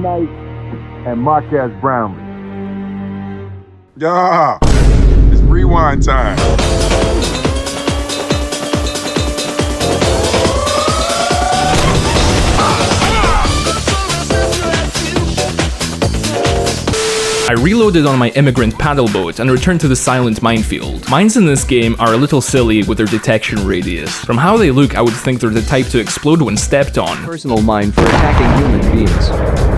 Knight and Marquez Brownlee. Yeah, it's rewind time. I reloaded on my immigrant paddle boat and returned to the silent minefield. Mines in this game are a little silly with their detection radius. From how they look, I would think they're the type to explode when stepped on. Personal mine for attacking human beings.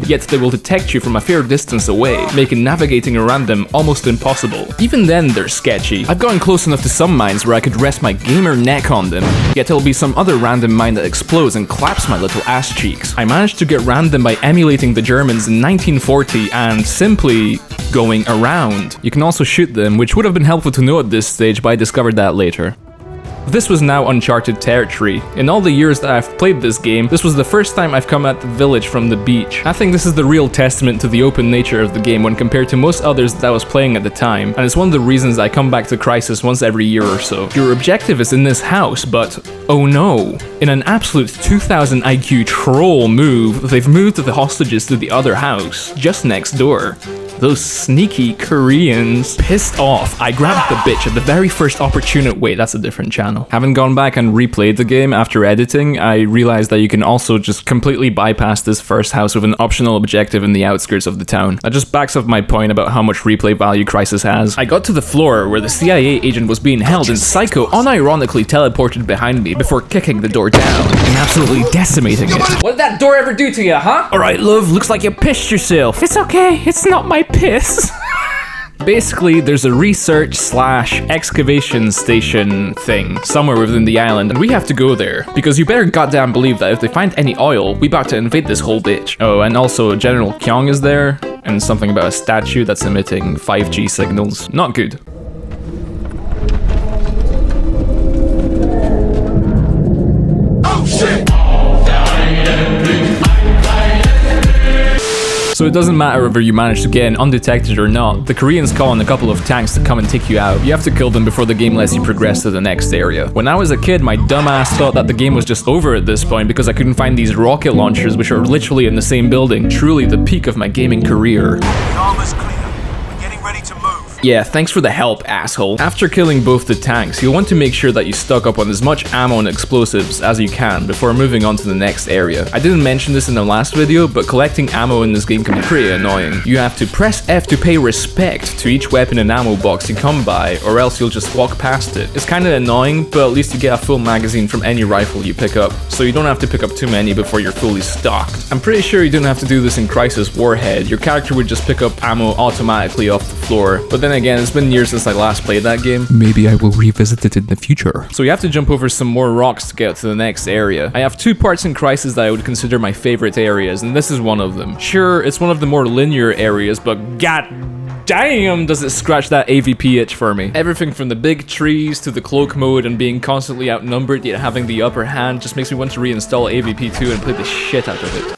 Yet they will detect you from a fair distance away, making navigating around them almost impossible. Even then, they're sketchy. I've gotten close enough to some mines where I could rest my gamer neck on them, yet it'll be some other random mine that explodes and claps my little ass cheeks. I managed to get random by emulating the Germans in 1940 and simply going around. You can also shoot them, which would have been helpful to know at this stage, but I discovered that later. This was now Uncharted territory. In all the years that I've played this game, this was the first time I've come at the village from the beach. I think this is the real testament to the open nature of the game when compared to most others that I was playing at the time, and it's one of the reasons I come back to Crysis once every year or so. Your objective is in this house, but oh no. In an absolute 2000 IQ troll move, they've moved the hostages to the other house, just next door. Those sneaky Koreans. Pissed off, I grabbed the bitch at the very first opportunity. Wait, that's a different channel. Having gone back and replayed the game after editing, I realized that you can also just completely bypass this first house with an optional objective in the outskirts of the town. That just backs up my point about how much replay value Crysis has. I got to the floor where the CIA agent was being held and Psycho unironically teleported behind me before kicking the door down and absolutely decimating it. What did that door ever do to you, huh? Alright, love, looks like you pissed yourself. It's okay, it's not my piss. Basically, there's a research/excavation station thing somewhere within the island, and we have to go there, because you better goddamn believe that if they find any oil, we about to invade this whole bitch. Oh, and also General Kyong is there, and something about a statue that's emitting 5G signals. Not good. Oh shit! So it doesn't matter whether you manage to get in undetected or not, the Koreans call on a couple of tanks to come and take you out. You have to kill them before the game lets you progress to the next area. When I was a kid, my dumbass thought that the game was just over at this point because I couldn't find these rocket launchers which are literally in the same building. Truly the peak of my gaming career. The armor's clear. We're getting ready to move. Yeah, thanks for the help, asshole. After killing both the tanks, you'll want to make sure that you stock up on as much ammo and explosives as you can before moving on to the next area. I didn't mention this in the last video, but collecting ammo in this game can be pretty annoying. You have to press F to pay respect to each weapon and ammo box you come by, or else you'll just walk past it. It's kinda annoying, but at least you get a full magazine from any rifle you pick up, so you don't have to pick up too many before you're fully stocked. I'm pretty sure you don't have to do this in Crysis Warhead. Your character would just pick up ammo automatically off the floor, but then again, it's been years since I last played that game. Maybe I will revisit it in the future. So you have to jump over some more rocks to get to the next area. I have two parts in Crysis that I would consider my favorite areas, and this is one of them. Sure, it's one of the more linear areas, but god damn does it scratch that AVP itch for me. Everything from the big trees to the cloak mode and being constantly outnumbered yet having the upper hand just makes me want to reinstall AVP 2 and play the shit out of it.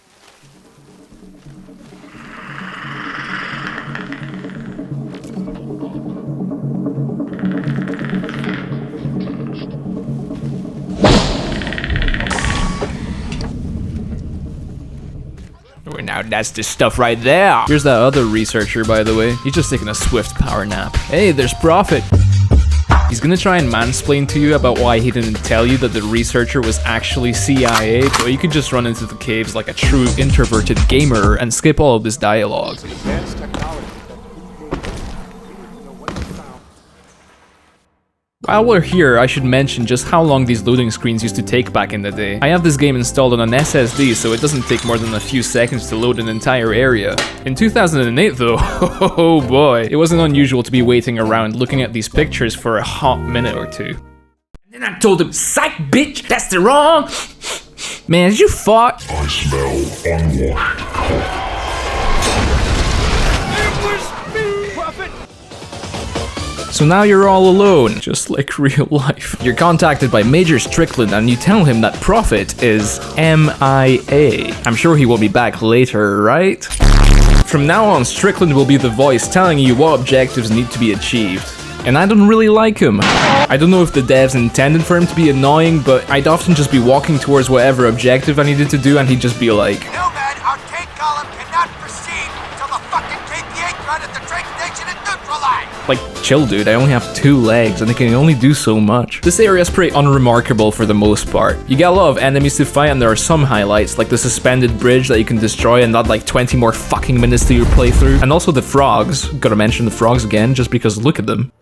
Now that's the stuff right there. Here's that other researcher, by the way. He's just taking a swift power nap. Hey, there's Prophet. He's gonna try and mansplain to you about why he didn't tell you that the researcher was actually CIA, but you could just run into the caves like a true introverted gamer and skip all of this dialogue. While we're here, I should mention just how long these loading screens used to take back in the day. I have this game installed on an SSD, so it doesn't take more than a few seconds to load an entire area. In 2008 though, oh boy, it wasn't unusual to be waiting around looking at these pictures for a hot minute or two. And then I told him, psych bitch, that's the wrong! Man, did you fart? I smell unwashed cock. So now you're all alone, just like real life. You're contacted by Major Strickland and you tell him that Prophet is MIA. I'm sure he will be back later, right? From now on, Strickland will be the voice telling you what objectives need to be achieved. And I don't really like him. I don't know if the devs intended for him to be annoying, but I'd often just be walking towards whatever objective I needed to do and he'd just be like, Nomad, our tank column cannot the train station and neutralize! Like, chill dude, I only have 2 legs and I can only do so much. This area is pretty unremarkable for the most part. You get a lot of enemies to fight and there are some highlights, like the suspended bridge that you can destroy and add like 20 more fucking minutes to your playthrough. And also the frogs. Gotta mention the frogs again, just because look at them.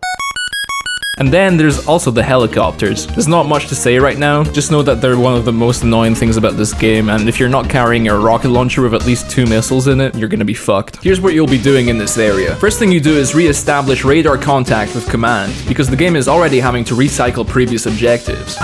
And then there's also the helicopters. There's not much to say right now, just know that they're one of the most annoying things about this game, and if you're not carrying a rocket launcher with at least 2 missiles in it, you're gonna be fucked. Here's what you'll be doing in this area. First thing you do is re-establish radar contact with command, because the game is already having to recycle previous objectives.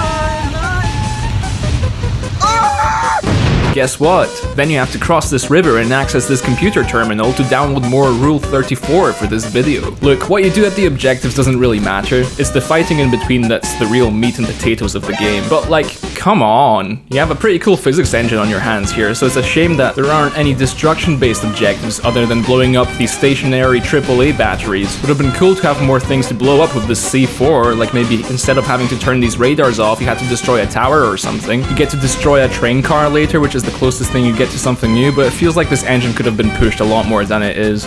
Guess what? Then you have to cross this river and access this computer terminal to download more Rule 34 for this video. Look, what you do at the objectives doesn't really matter. It's the fighting in between that's the real meat and potatoes of the game. But like, come on. You have a pretty cool physics engine on your hands here, so it's a shame that there aren't any destruction-based objectives other than blowing up these stationary AAA batteries. Would have been cool to have more things to blow up with this C4, like maybe instead of having to turn these radars off, you had to destroy a tower or something. You get to destroy a train car later, which is the closest thing you get to something new, but it feels like this engine could have been pushed a lot more than it is.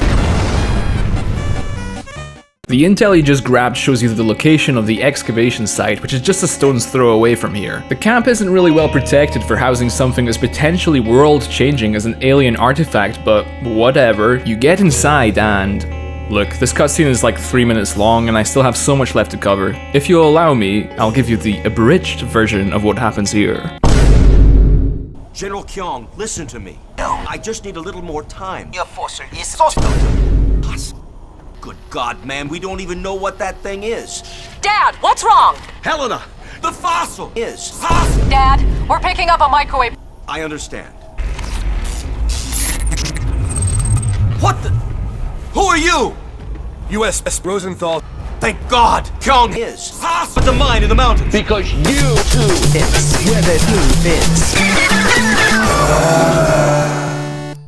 The intel you just grabbed shows you the location of the excavation site, which is just a stone's throw away from here. The camp isn't really well protected for housing something as potentially world-changing as an alien artifact, but whatever. You get inside and... Look, this cutscene is like 3 minutes long and I still have so much left to cover. If you'll allow me, I'll give you the abridged version of what happens here. General Kyong, listen to me. No. I just need a little more time. Your forcer is hostile. Good God, man, we don't even know what that thing is. Dad, what's wrong? Helena, the fossil is fossil. Dad, we're picking up a microwave. I understand. What the? Who are you? USS Rosenthal. Thank God, Kyong is fossil at the mine in the mountains. Because you two fits where the two fits.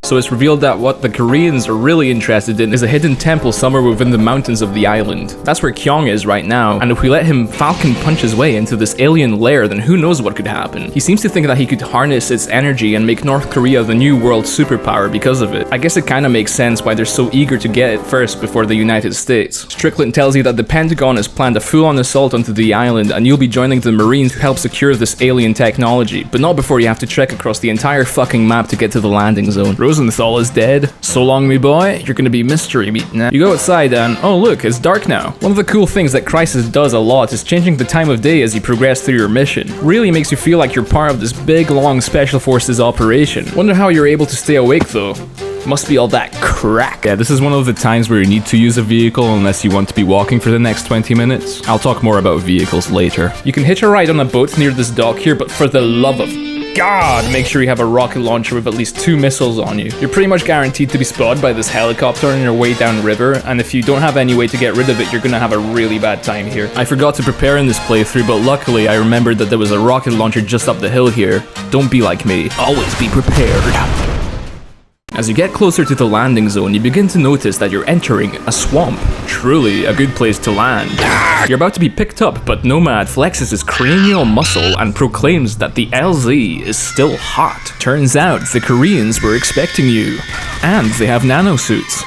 So it's revealed that what the Koreans are really interested in is a hidden temple somewhere within the mountains of the island. That's where Kyong is right now, and if we let him falcon punch his way into this alien lair, then who knows what could happen. He seems to think that he could harness its energy and make North Korea the new world superpower because of it. I guess it kinda makes sense why they're so eager to get it first before the United States. Strickland tells you that the Pentagon has planned a full-on assault onto the island, and you'll be joining the Marines to help secure this alien technology, but not before you have to trek across the entire fucking map to get to the landing zone. Rosenthal is dead. So long, me boy. You're gonna be mystery meat now. You go outside and, oh look, it's dark now. One of the cool things that Crysis does a lot is changing the time of day as you progress through your mission. Really makes you feel like you're part of this big, long Special Forces operation. Wonder how you're able to stay awake though. Must be all that crack. Yeah, this is one of the times where you need to use a vehicle unless you want to be walking for the next 20 minutes. I'll talk more about vehicles later. You can hitch a ride on a boat near this dock here, but for the love of God, make sure you have a rocket launcher with at least 2 missiles on you. You're pretty much guaranteed to be spotted by this helicopter on your way downriver, and if you don't have any way to get rid of it, you're gonna have a really bad time here. I forgot to prepare in this playthrough, but luckily I remembered that there was a rocket launcher just up the hill here. Don't be like me. Always be prepared. As you get closer to the landing zone, you begin to notice that you're entering a swamp. Truly a good place to land. You're about to be picked up, but Nomad flexes his cranial muscle and proclaims that the LZ is still hot. Turns out the Koreans were expecting you. And they have nanosuits.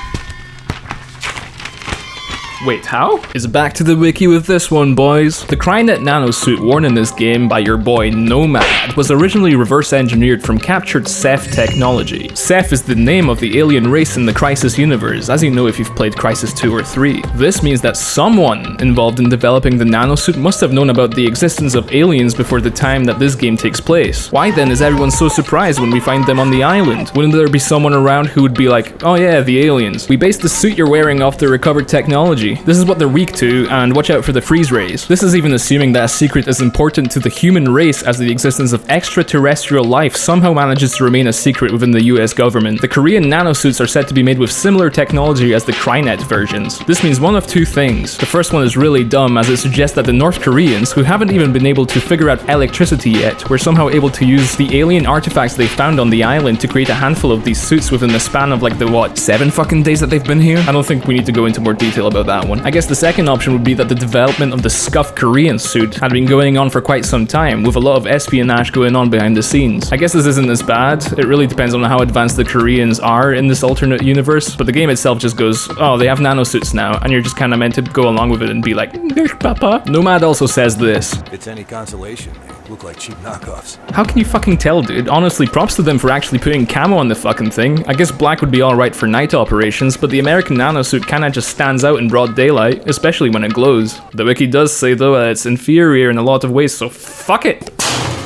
Wait, how? It's back to the wiki with this one, boys. The Crynet nanosuit worn in this game by your boy Nomad was originally reverse engineered from captured Ceph technology. Ceph is the name of the alien race in the Crysis universe, as you know if you've played Crysis 2 or 3. This means that someone involved in developing the nanosuit must have known about the existence of aliens before the time that this game takes place. Why then is everyone so surprised when we find them on the island? Wouldn't there be someone around who would be like, oh yeah, the aliens. We based the suit you're wearing off the recovered technology. This is what they're weak to, and watch out for the freeze rays. This is even assuming that a secret as important to the human race as the existence of extraterrestrial life somehow manages to remain a secret within the US government. The Korean nanosuits are said to be made with similar technology as the Crynet versions. This means one of two things. The first one is really dumb, as it suggests that the North Koreans, who haven't even been able to figure out electricity yet, were somehow able to use the alien artifacts they found on the island to create a handful of these suits within the span of like the 7 fucking days that they've been here? I don't think we need to go into more detail about that that one. I guess the second option would be that the development of the SCUFFED Korean suit had been going on for quite some time, with a lot of espionage going on behind the scenes. I guess this isn't as bad. It really depends on how advanced the Koreans are in this alternate universe, but the game itself just goes, oh, they have nano suits now, and you're just kind of meant to go along with it and be like, Papa. Nomad also says this. If it's any consolation, they look like cheap knockoffs. How can you fucking tell, dude? Honestly, props to them for actually putting camo on the fucking thing. I guess black would be alright for night operations, but the American nano suit kinda just stands out in broad daylight, especially when it glows. The wiki does say though that it's inferior in a lot of ways, so fuck it!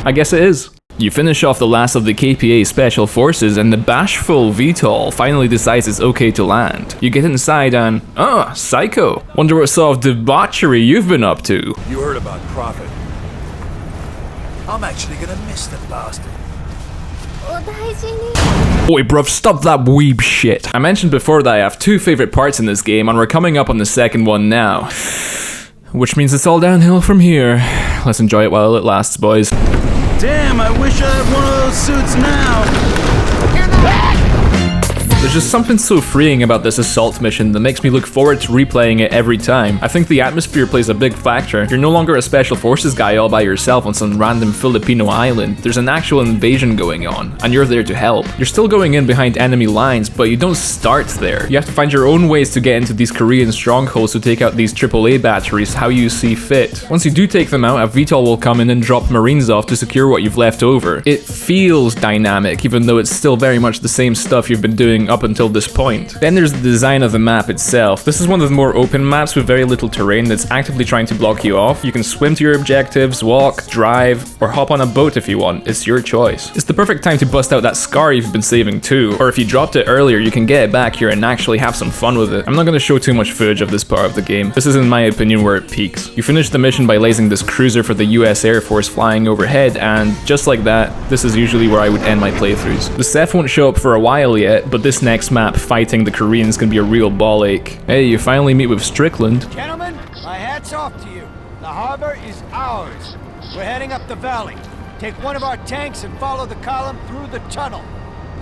I guess it is. You finish off the last of the KPA Special Forces and the bashful VTOL finally decides it's okay to land. You get inside and, psycho. Wonder what sort of debauchery you've been up to. You heard about Prophet. I'm actually gonna miss the bastard. Oi bruv, stop that weeb shit. I mentioned before that I have two favorite parts in this game and we're coming up on the second one now. Which means it's all downhill from here. Let's enjoy it while it lasts, boys. Damn, I wish I had one of those suits now. There's just something so freeing about this assault mission that makes me look forward to replaying it every time. I think the atmosphere plays a big factor. You're no longer a special forces guy all by yourself on some random Filipino island. There's an actual invasion going on, and you're there to help. You're still going in behind enemy lines, but you don't start there. You have to find your own ways to get into these Korean strongholds to take out these AAA batteries how you see fit. Once you do take them out, a VTOL will come in and drop Marines off to secure what you've left over. It feels dynamic, even though it's still very much the same stuff you've been doing up until this point. Then there's the design of the map itself. This is one of the more open maps with very little terrain that's actively trying to block you off. You can swim to your objectives, walk, drive, or hop on a boat if you want. It's your choice. It's the perfect time to bust out that scar you've been saving too, or if you dropped it earlier, you can get it back here and actually have some fun with it. I'm not going to show too much footage of this part of the game. This is in my opinion where it peaks. You finish the mission by lasing this cruiser for the US Air Force flying overhead, and just like that, this is usually where I would end my playthroughs. The Ceph won't show up for a while yet, but this next map, fighting the Koreans, can be a real ball ache. Hey, you finally meet with Strickland. Gentlemen, my hat's off to you. The harbor is ours. We're heading up the valley. Take one of our tanks and follow the column through the tunnel.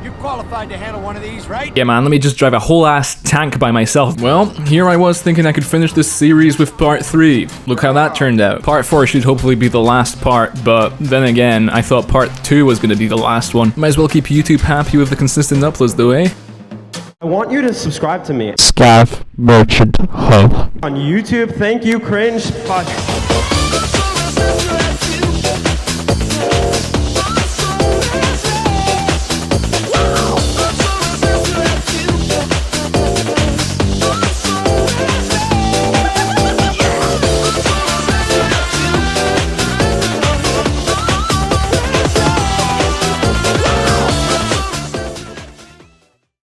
You're qualified to handle one of these, right? Yeah man, let me just drive a whole ass tank by myself. Well, here I was thinking I could finish this series with part 3. Look how that turned out. Part 4 should hopefully be the last part, but then again, I thought part 2 was gonna be the last one. Might as well keep YouTube happy with the consistent uploads though, eh? I want you to subscribe to me Scav Merchant Hub on YouTube. Thank you, cringe. Fuck.